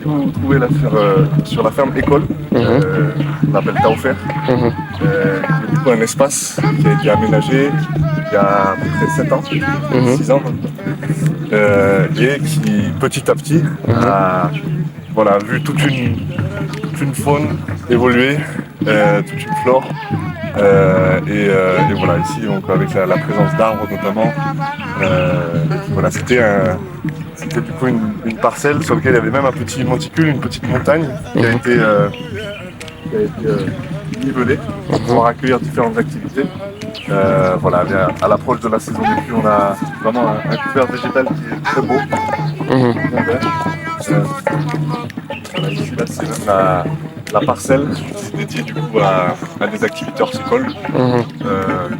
Vous trouvez là sur la ferme école, on appelle Taofer, du coup un espace qui a été aménagé il y a à peu près 7 ans, 6 ans, et qui petit à petit a vu toute une faune évoluer, toute une flore. Et voilà, ici donc avec la présence d'arbres notamment, c'était du coup une parcelle sur laquelle il y avait même un petit monticule, une petite montagne qui a été nivelée pour pouvoir accueillir différentes activités. À l'approche de la saison des pluies, on a vraiment un couvert végétal qui est très beau. Ici là c'est même la parcelle qui est dédiée du coup à des activités horticoles,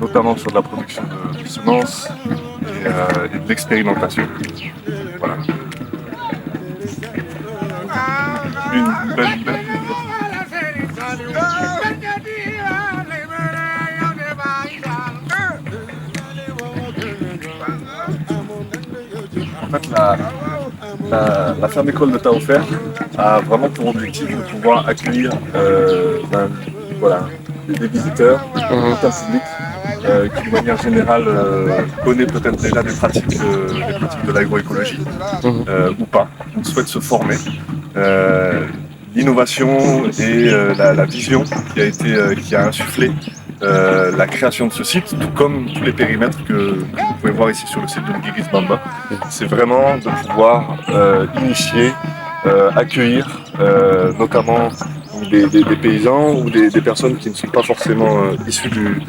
notamment sur de la production de semences et de l'expérimentation. Voilà. Une belle En fait, la ferme école de Taofer a vraiment pour objectif de pouvoir accueillir des visiteurs, un public qui de manière générale connaît peut-être déjà des pratiques de l'agroécologie ou pas, ou souhaite se former. L'innovation et la vision qui a insufflé la création de ce site, tout comme tous les périmètres que vous pouvez voir ici sur le site de Nguigis Bamba, c'est vraiment de pouvoir initier, accueillir notamment des paysans ou des personnes qui ne sont pas forcément issues du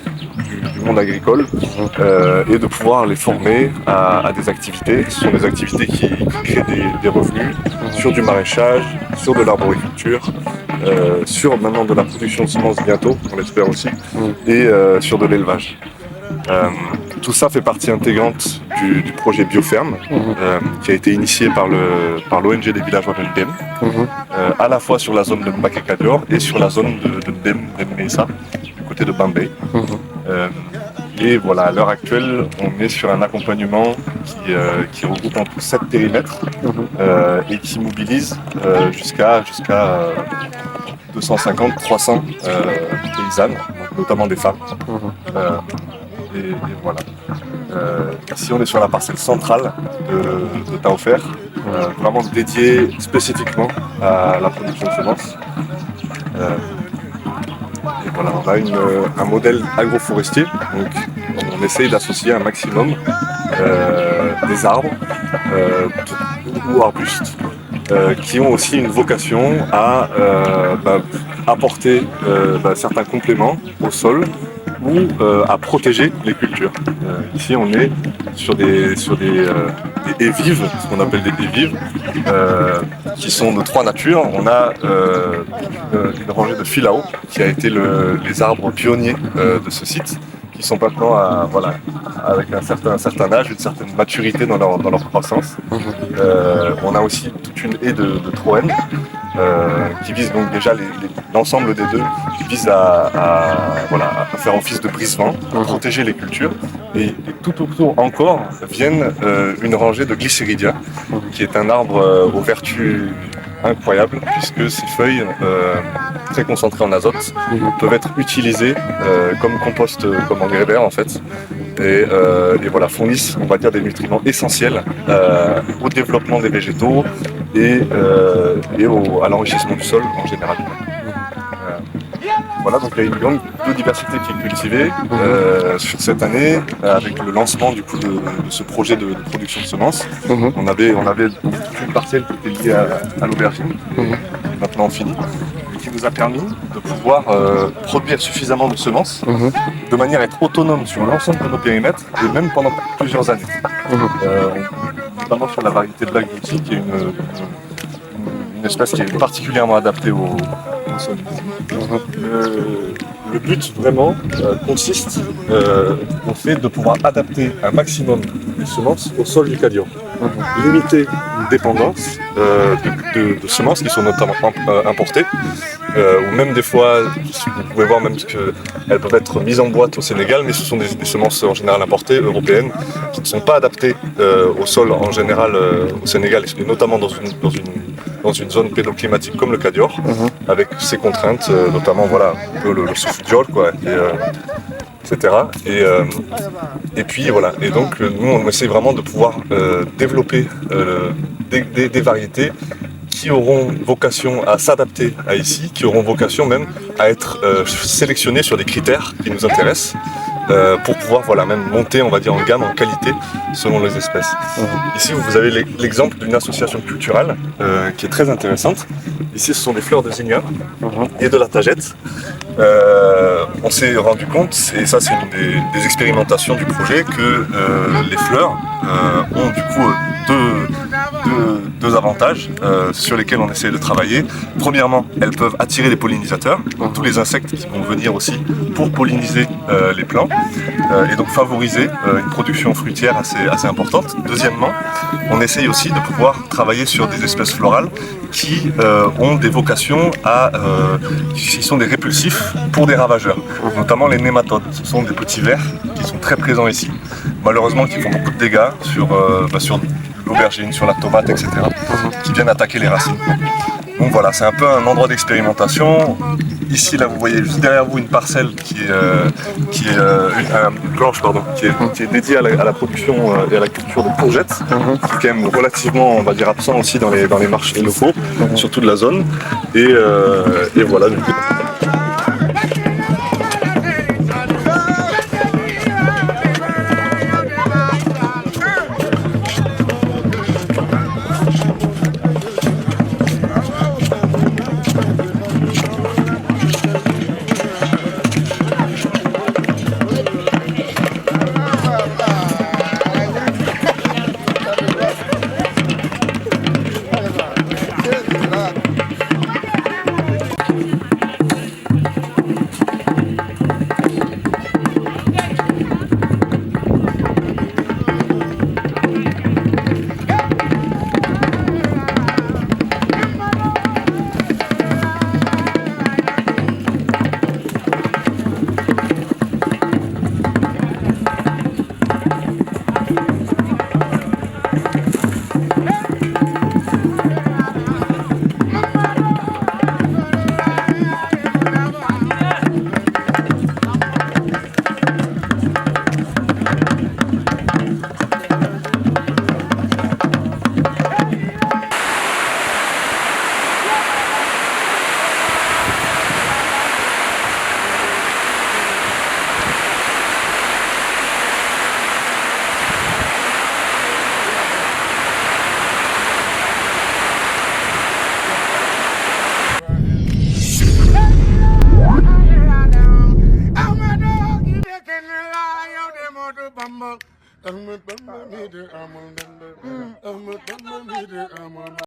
monde agricole et de pouvoir les former à des activités. Ce sont des activités qui créent des revenus sur du maraîchage, sur de l'arboriculture, sur maintenant de la production de semences bientôt, on l'espère aussi, et sur de l'élevage. Tout ça fait partie intégrante du projet Bioferme qui a été initié par l'ONG des villageois de Ndem, à la fois sur la zone de Mbacké Kadior et sur la zone de Ndem Mesa, du côté de Bambey. Et voilà, à l'heure actuelle, on est sur un accompagnement qui regroupe en tout 7 périmètres et qui mobilise jusqu'à 250-300 paysannes, notamment des femmes. Et voilà. Ici, on est sur la parcelle centrale de Taofer, vraiment dédiée spécifiquement à la production de semences. Et voilà, on a un modèle agroforestier, donc on essaye d'associer un maximum des arbres ou arbustes qui ont aussi une vocation à apporter certains compléments au sol ou à protéger les cultures. Ici on est sur des haies vives, ce qu'on appelle des haies vives, qui sont de 3 natures. On a une rangée de filao qui a été les arbres pionniers de ce site, qui sont maintenant avec un certain âge, une certaine maturité dans leur croissance. On a aussi toute une haie de troène qui vise donc déjà l'ensemble des deux, qui vise à faire office de brise-vent, à protéger les cultures. Et tout autour encore viennent une rangée de glycéridia, qui est un arbre aux vertus incroyables, puisque ses feuilles très concentrées en azote peuvent être utilisées comme compost, comme engrais vert en fait, et fournissent, on va dire, des nutriments essentiels au développement des végétaux et à l'enrichissement du sol en général. Voilà, donc il y a une grande biodiversité qui est cultivée sur cette année avec le lancement du coup de ce projet de production de semences. On avait toute une parcelle qui était liée à l'aubergine, qui est maintenant finie, et qui nous a permis de pouvoir produire suffisamment de semences de manière à être autonome sur l'ensemble de nos périmètres et même pendant plusieurs années. Notamment sur la variété de Black Beauty, qui est une espèce qui est particulièrement adaptée au sol. Le but vraiment consiste en fait de pouvoir adapter un maximum les semences au sol du Kadior. limiter une dépendance de semences qui sont notamment importées, ou même des fois, vous pouvez voir même qu'elles peuvent être mises en boîte au Sénégal, mais ce sont des semences en général importées, européennes, qui ne sont pas adaptées au sol en général au Sénégal, et notamment dans une zone pédoclimatique comme le Cadior, avec ses contraintes, notamment voilà, un peu le Soufdiol, quoi, etc. Et puis voilà, et donc nous on essaie vraiment de pouvoir développer des variétés qui auront vocation à s'adapter à ici, qui auront vocation même à être sélectionnées sur des critères qui nous intéressent, pour pouvoir voilà, même monter, on va dire, en gamme, en qualité, selon les espèces. Ici, vous avez l'exemple d'une association culturelle qui est très intéressante. Ici, ce sont des fleurs de zinnia et de la tagette. On s'est rendu compte, et ça c'est une des expérimentations du projet, que les fleurs ont du coup deux avantages sur lesquels on essaie de travailler. Premièrement, elles peuvent attirer les pollinisateurs, donc tous les insectes qui vont venir aussi pour polliniser les plants, et donc favoriser une production fruitière assez importante. Deuxièmement, on essaye aussi de pouvoir travailler sur des espèces florales qui ont des vocations qui sont des répulsifs pour des ravageurs, notamment les nématodes. Ce sont des petits vers qui sont très présents ici, malheureusement qui font beaucoup de dégâts sur l'aubergine, sur la tomate, etc., qui viennent attaquer les racines. Donc voilà, c'est un peu un endroit d'expérimentation. Ici, là, vous voyez juste derrière vous une parcelle qui est une planche, pardon, qui est dédiée à la production et à la culture de courgettes, qui est quand même relativement, on va dire, absent aussi dans les marchés locaux, surtout de la zone. Et voilà, du coup.